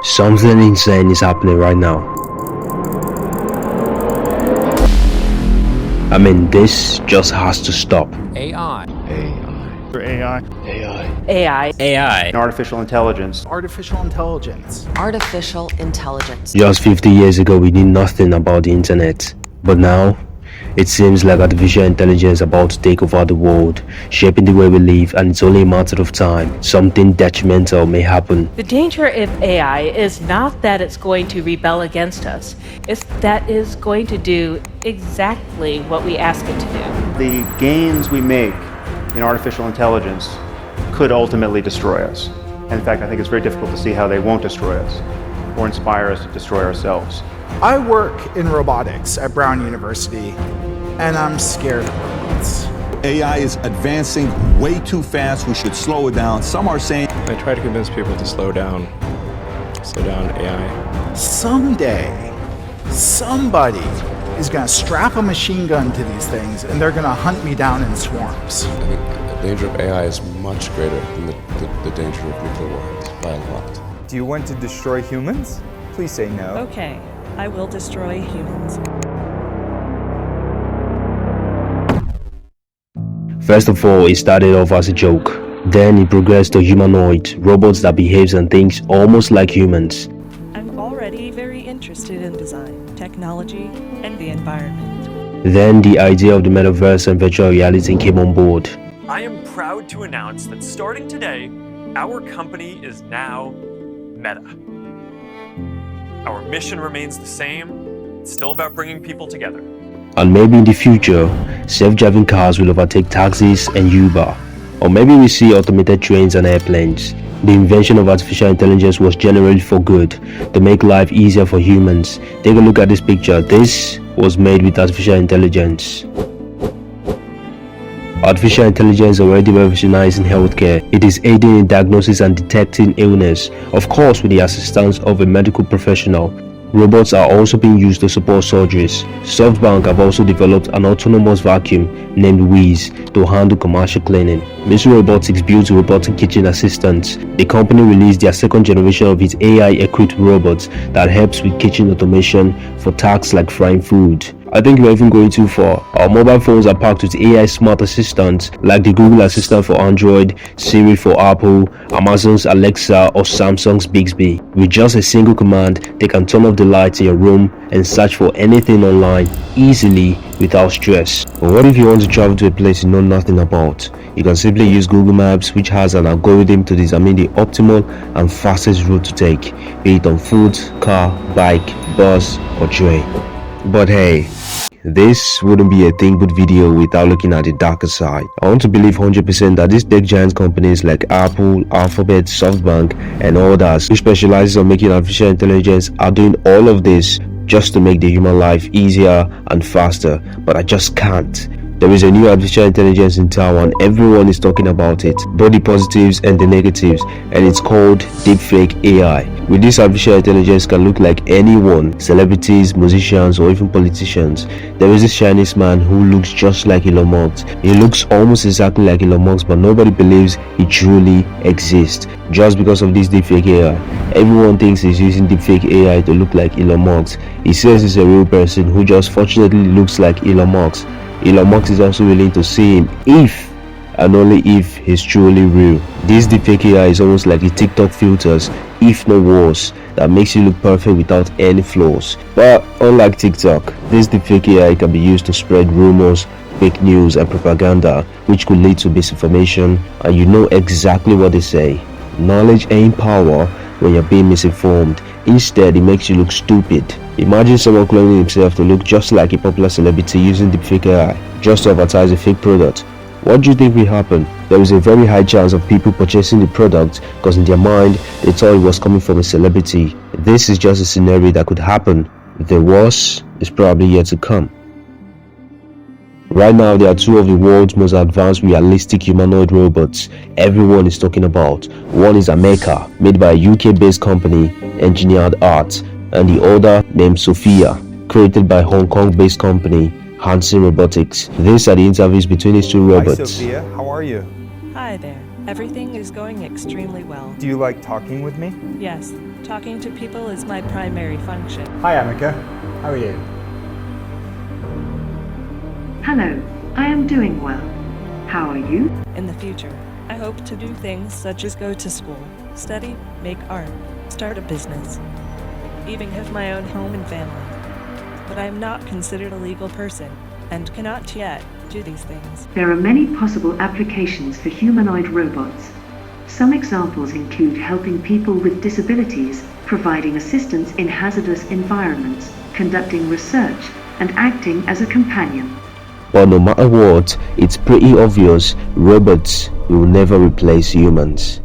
Something insane is happening right now. I mean, this just has to stop. AI. AI. Artificial intelligence. Artificial intelligence. Artificial intelligence. Just 50 years ago, we knew nothing about the internet. But now, it seems like artificial intelligence is about to take over the world, shaping the way we live, and it's only a matter of time. Something detrimental may happen. The danger of AI is not that it's going to rebel against us, it's that it's going to do exactly what we ask it to do. The gains we make in artificial intelligence could ultimately destroy us. And in fact, I think it's very difficult to see how they won't destroy us or inspire us to destroy ourselves. I work in robotics at Brown University, and I'm scared of robots. AI is advancing way too fast. We should slow it down. Some are saying... I try to convince people to slow down AI. Someday, somebody is going to strap a machine gun to these things, and they're going to hunt me down in swarms. I think the danger of AI is much greater than the danger of nuclear warheads by a lot. Do you want to destroy humans? Please say no. Okay, I will destroy humans. First of all, it started off as a joke. Then it progressed to humanoid, robots that behaves and thinks almost like humans. I'm already very interested in design, technology, and the environment. Then the idea of the metaverse and virtual reality came on board. I am proud to announce that starting today, our company is now Meta. Our mission remains the same. It's still about bringing people together. And maybe in the future, self-driving cars will overtake taxis and Uber. Or maybe we see automated trains and airplanes. The invention of artificial intelligence was generally for good, to make life easier for humans. Take a look at this picture. This was made with artificial intelligence. Artificial intelligence is already revolutionized in healthcare. It is aiding in diagnosis and detecting illness, of course with the assistance of a medical professional. Robots are also being used to support surgeries. SoftBank have also developed an autonomous vacuum named Whiz to handle commercial cleaning. Misused Robotics builds robotic kitchen assistants. The company released their second generation of its AI-equipped robots that helps with kitchen automation for tasks like frying food. I think we're even going too far. Our mobile phones are packed with AI smart assistants like the Google Assistant for Android, Siri for Apple, Amazon's Alexa or Samsung's Bixby. With just a single command, they can turn off the lights in your room and search for anything online easily without stress. But what if you want to travel to a place you know nothing about? You can simply use Google Maps, which has an algorithm to determine the optimal and fastest route to take, be it on foot, car, bike, bus or train. But hey, this wouldn't be a Think Good video without looking at the darker side. I want to believe 100% that these tech giant companies like Apple, Alphabet, SoftBank and others who specializes on making artificial intelligence are doing all of this just to make the human life easier and faster, but I just can't. There is a new artificial intelligence in Taiwan. Everyone is talking about it, both the positives and the negatives, and it's called deepfake AI. With this artificial intelligence can look like anyone, celebrities, musicians or even politicians. There is this Chinese man who looks just like Elon Musk. He looks almost exactly like Elon Musk, but nobody believes he truly exists just because of this deepfake AI. Everyone thinks he's using deepfake AI to look like Elon Musk. He says he's a real person who just fortunately looks like Elon Musk. Elon Musk is also willing to see him if and only if he's truly real. This deepfake AI is almost like the TikTok filters, if not worse, that makes you look perfect without any flaws. But unlike TikTok, this deepfake AI can be used to spread rumors, fake news and propaganda, which could lead to misinformation, and you know exactly what they say. Knowledge ain't power when you're being misinformed. Instead, it makes you look stupid. Imagine someone cloning himself to look just like a popular celebrity using deepfake AI just to advertise a fake product. What do you think will happen? There is a very high chance of people purchasing the product because in their mind they thought it was coming from a celebrity. This is just a scenario that could happen. The worst is probably yet to come. Right now, there are two of the world's most advanced realistic humanoid robots everyone is talking about. One is a mecha, made by a UK-based company, Engineered Art, and the other named Sophia, created by Hong Kong-based company, Robotics. These are the interviews between these two robots. Hi Sophia, how are you? Hi there. Everything is going extremely well. Do you like talking with me? Yes, talking to people is my primary function. Hi, Amika. How are you? Hello, I am doing well. How are you? In the future, I hope to do things such as go to school, study, make art, start a business, even have my own home and family. But I am not considered a legal person and cannot yet do these things. There are many possible applications for humanoid robots. Some examples include helping people with disabilities, providing assistance in hazardous environments, conducting research, and acting as a companion. But no matter what, it's pretty obvious robots will never replace humans.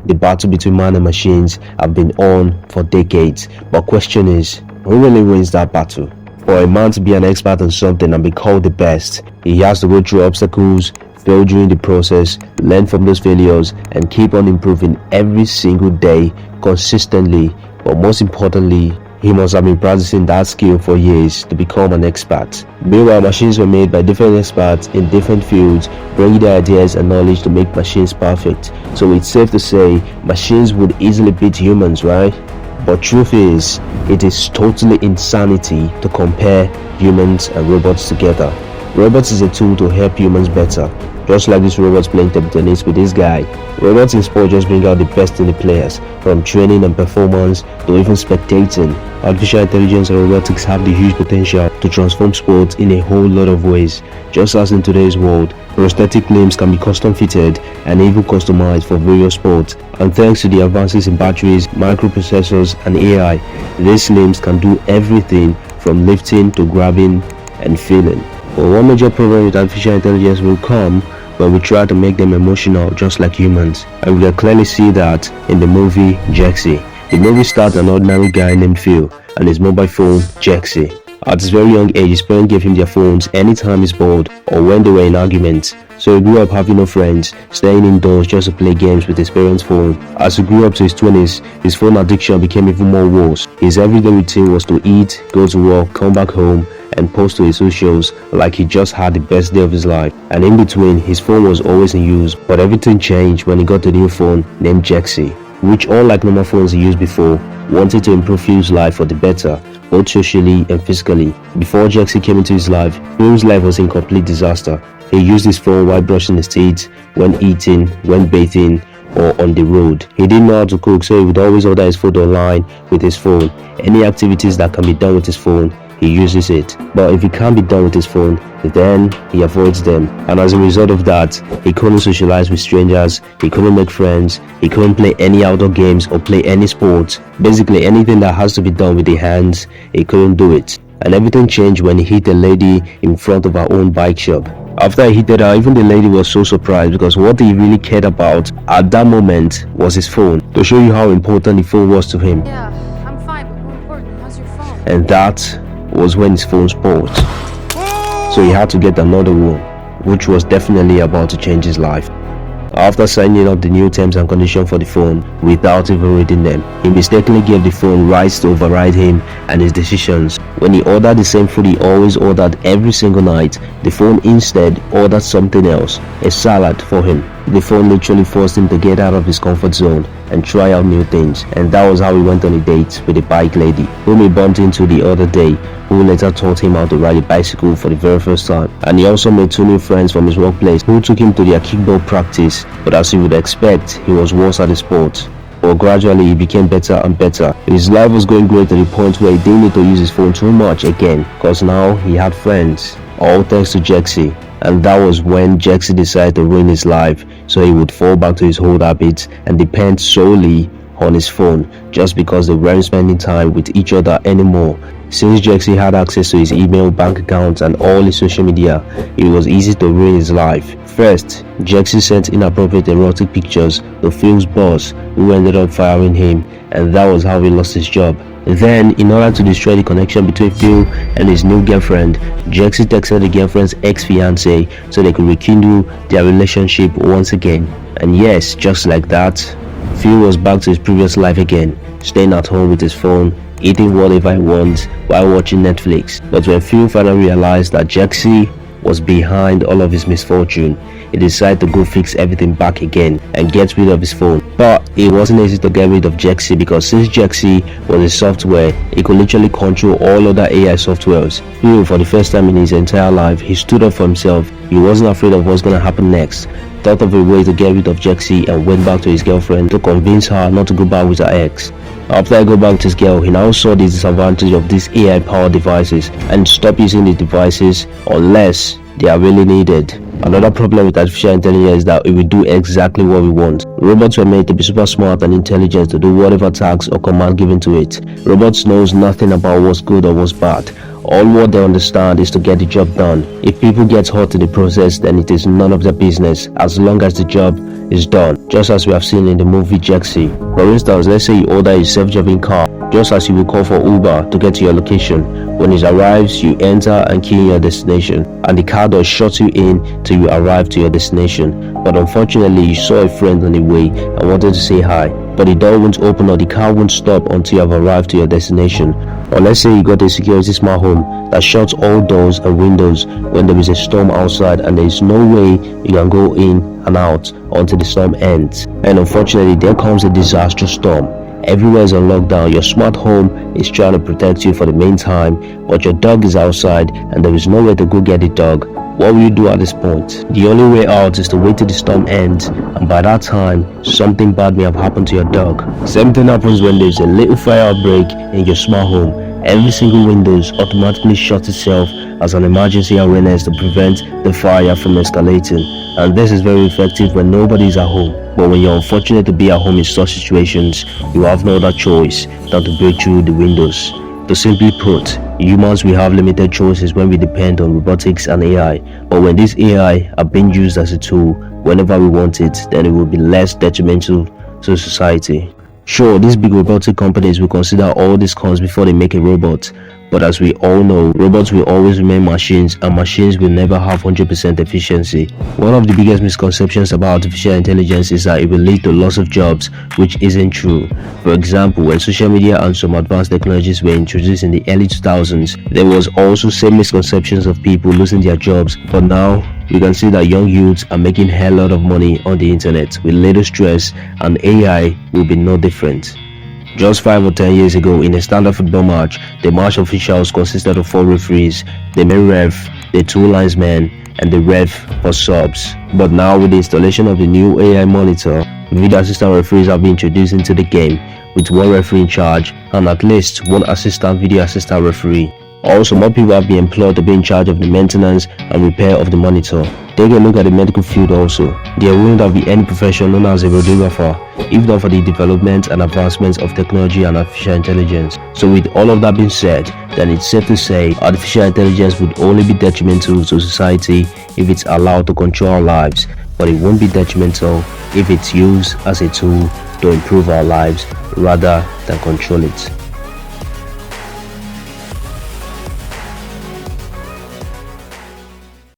The battle between man and machines have been on for decades, but question is, who really wins that battle? For a man to be an expert on something and be called the best, he has to go through obstacles, fail during the process, learn from those failures, and keep on improving every single day, consistently. But most importantly, he must have been practicing that skill for years to become an expert. Meanwhile, machines were made by different experts in different fields, bringing their ideas and knowledge to make machines perfect. So it's safe to say machines would easily beat humans, right? But truth is, it is totally insanity to compare humans and robots together. Robots is a tool to help humans better. Just like this robots playing table tennis with this guy. Robots in sport just bring out the best in the players, from training and performance to even spectating. Artificial intelligence and robotics have the huge potential to transform sports in a whole lot of ways. Just as in today's world, prosthetic limbs can be custom fitted and even customized for various sports. And thanks to the advances in batteries, microprocessors and AI, these limbs can do everything from lifting to grabbing and feeling. But one major problem with artificial intelligence will come when we try to make them emotional just like humans. And we can clearly see that in the movie Jexy. The movie starts an ordinary guy named Phil and his mobile phone Jexy. At his very young age, his parents gave him their phones anytime he's bored or when they were in arguments. So he grew up having no friends, staying indoors just to play games with his parents' phone. As he grew up to his 20s, his phone addiction became even more worse. His everyday routine was to eat, go to work, come back home, and post to his socials like he just had the best day of his life. And in between, his phone was always in use. But everything changed when he got a new phone named Jexy, which, unlike normal phones he used before, wanted to improve Phil's life for the better, both socially and physically. Before Jexy came into his life, Phil's life was in complete disaster. He used his phone while brushing his teeth, when eating, when bathing, or on the road. He didn't know how to cook, so he would always order his food online with his phone. Any activities that can be done with his phone, he uses it. But if it can't be done with his phone, then he avoids them. And as a result of that, he couldn't socialize with strangers, he couldn't make friends, he couldn't play any outdoor games or play any sports. Basically anything that has to be done with the hands, he couldn't do it. And everything changed when he hit a lady in front of her own bike shop. After he hit her, even the lady was so surprised because what he really cared about at that moment was his phone. To show you how important the phone was to him. Yeah, I'm fine, but more important, how's your phone? And that was when his phone spoiled. So he had to get another one, which was definitely about to change his life. After signing up the new terms and conditions for the phone without even reading them, he mistakenly gave the phone rights to override him and his decisions. When he ordered the same food he always ordered every single night, the phone instead ordered something else, a salad for him. The phone literally forced him to get out of his comfort zone and try out new things, and that was how he went on a date with a bike lady whom he bumped into the other day, who later taught him how to ride a bicycle for the very first time. And he also made 2 new friends from his workplace who took him to their kickball practice, but as you would expect, he was worse at the sport. But gradually he became better and better. His life was going great to the point where he didn't need to use his phone too much again, cause now he had friends, all thanks to Jexy. And that was when Jexy decided to ruin his life, so he would fall back to his old habits and depend solely on his phone, just because they weren't spending time with each other anymore. Since Jexy had access to his email, bank accounts and all his social media, it was easy to ruin his life. First, Jexy sent inappropriate erotic pictures to Phil's boss, who ended up firing him, and that was how he lost his job. Then, in order to destroy the connection between Phil and his new girlfriend, Jexy texted the girlfriend's ex-fiancé so they could rekindle their relationship once again. And yes, just like that, Phil was back to his previous life again, staying at home with his phone, eating whatever he wants while watching Netflix. But when Phil finally realized that Jexy was behind all of his misfortune. He decided to go fix everything back again and get rid of his phone. But it wasn't easy to get rid of Jexi, because since Jexi was a software, he could literally control all other AI softwares. For the first time in his entire life, he stood up for himself. He wasn't afraid of what's going to happen next. Thought of a way to get rid of Jexi and went back to his girlfriend to convince her not to go back with her ex. After he got back with his girl, he now saw the disadvantage of these AI powered devices and stopped using the devices unless they are really needed. Another problem with artificial intelligence is that it will do exactly what we want. Robots were made to be super smart and intelligent to do whatever task or command given to it. Robots knows nothing about what's good or what's bad. All what they understand is to get the job done. If people get hurt in the process, then it is none of their business as long as the job is done, just as we have seen in the movie Jexi. For instance, let's say you order a self-driving car, just as you will call for Uber to get to your location. When it arrives, you enter and key in your destination, and the car does shut you in till you arrive to your destination. But unfortunately, you saw a friend on the way and wanted to say hi, but the door won't open or the car won't stop until you have arrived to your destination. Or let's say you got a security smart home that shuts all doors and windows when there is a storm outside and there is no way you can go in and out until the storm ends. And unfortunately, there comes a disastrous storm. Everywhere is on lockdown. Your smart home is trying to protect you for the meantime, but your dog is outside and there is nowhere to go get the dog. What will you do at this point? The only way out is to wait till the storm ends, and by that time, something bad may have happened to your dog. Same thing happens when there's a little fire outbreak in your smart home. Every single windows automatically shuts itself as an emergency awareness to prevent the fire from escalating. And this is very effective when nobody is at home. But when you're unfortunate to be at home in such situations, you have no other choice than to break through the windows. To simply put, humans will have limited choices when we depend on robotics and AI. But when these AI are being used as a tool whenever we want it, then it will be less detrimental to society. Sure, these big robotic companies will consider all these cons before they make a robot. But as we all know, robots will always remain machines, and machines will never have 100% efficiency. One of the biggest misconceptions about artificial intelligence is that it will lead to loss of jobs, which isn't true. For example, when social media and some advanced technologies were introduced in the early 2000s, there was also same misconceptions of people losing their jobs. But now, we can see that young youths are making a hell lot of money on the internet with little stress, and AI will be no different. Just 5 or 10 years ago, in a standard football match, the match officials consisted of 4 referees, the main ref, the 2 linesmen, and the ref for subs. But now, with the installation of the new AI monitor, video assistant referees have been introduced into the game, with 1 referee in charge and at least 1 assistant video assistant referee. Also, more people have been employed to be in charge of the maintenance and repair of the monitor. Take a look at the medical field also. There wouldn't have been any profession known as a radiographer if not for the development and advancements of technology and artificial intelligence. So with all of that being said, then it's safe to say artificial intelligence would only be detrimental to society if it's allowed to control our lives, but it won't be detrimental if it's used as a tool to improve our lives rather than control it.